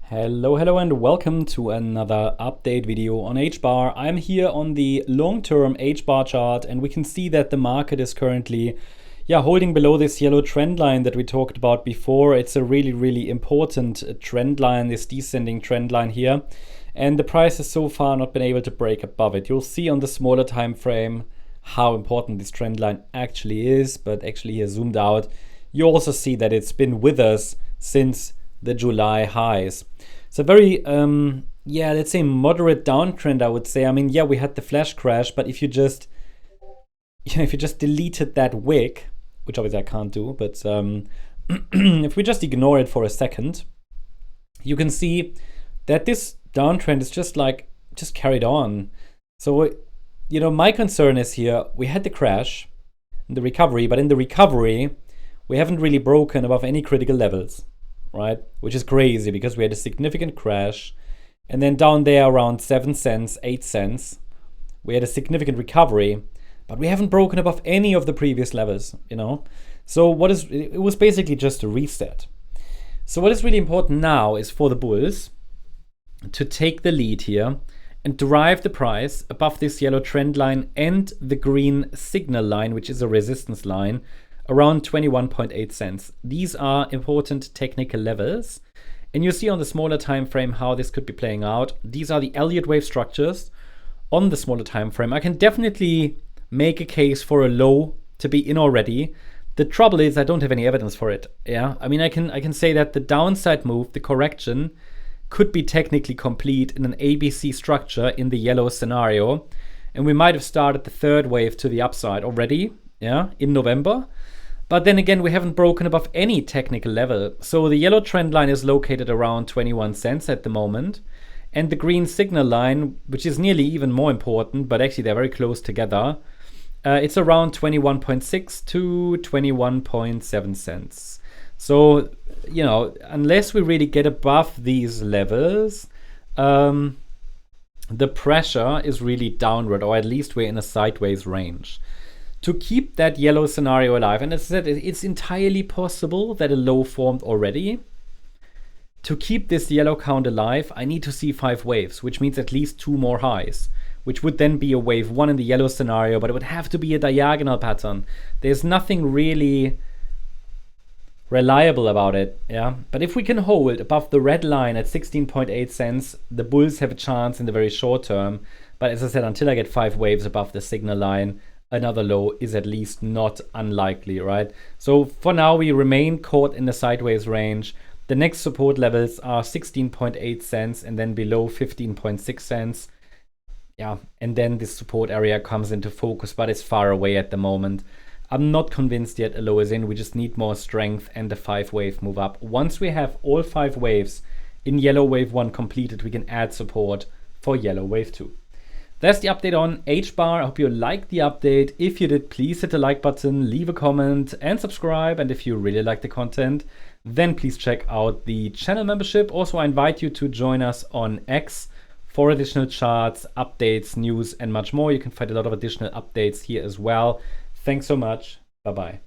Hello and welcome to another update video on HBAR. I'm here on the long-term HBAR chart and we can see that the market is currently holding below this yellow trend line that we talked about before. It's a really important trend line, this descending trend line here, and the price has so far not been able to break above it. You'll see on the smaller time frame how important this trend line actually is, but actually here zoomed out, you also see that it's been with us since the July highs. It's a very, let's say moderate downtrend, I would say. I mean, we had the flash crash, but if you just, deleted that wick, which obviously I can't do, but if we just ignore it for a second, you can see that this downtrend is just carried on. So, my concern is here, we had the crash, the recovery, but in the recovery, we haven't really broken above any critical levels. Right? Which is crazy because we had a significant crash and then down there around 7 cents, 8 cents, we had a significant recovery, but we haven't broken above any of the previous levels, So it was basically just a reset. So what is really important now is for the bulls to take the lead here and drive the price above this yellow trend line and the green signal line, which is a resistance line, around 21.8 cents. These are important technical levels. And you see on the smaller time frame how this could be playing out. These are the Elliott Wave structures on the smaller time frame. I can definitely make a case for a low to be in already. The trouble is I don't have any evidence for it. I mean, I can say that the downside move, the correction, could be technically complete in an ABC structure in the yellow scenario. And we might have started the third wave to the upside already, in November. But then again, we haven't broken above any technical level. So the yellow trend line is located around 21 cents at the moment. And the green signal line, which is nearly even more important, but actually they're very close together, it's around 21.6 to 21.7 cents. So, unless we really get above these levels, the pressure is really downward, or at least we're in a sideways range. To keep that yellow scenario alive, and as I said, it's entirely possible that a low formed already. To keep this yellow count alive, I need to see 5 waves, which means at least 2 more highs, which would then be a wave 1 in the yellow scenario, but it would have to be a diagonal pattern. There's nothing really reliable about it, But if we can hold above the red line at 16.8 cents, the bulls have a chance in the very short term. But as I said, until I get 5 waves above the signal line, another low is at least not unlikely, right? So for now, we remain caught in the sideways range. The next support levels are 16.8 cents and then below 15.6 cents. And then this support area comes into focus, but it's far away at the moment. I'm not convinced yet a low is in. We just need more strength and a 5-wave move up. Once we have all 5 waves in yellow wave 1 completed, we can add support for yellow wave 2. That's the update on HBAR. I hope you liked the update. If you did, please hit the like button, leave a comment and subscribe. And if you really like the content, then please check out the channel membership. Also, I invite you to join us on X for additional charts, updates, news, and much more. You can find a lot of additional updates here as well. Thanks so much. Bye-bye.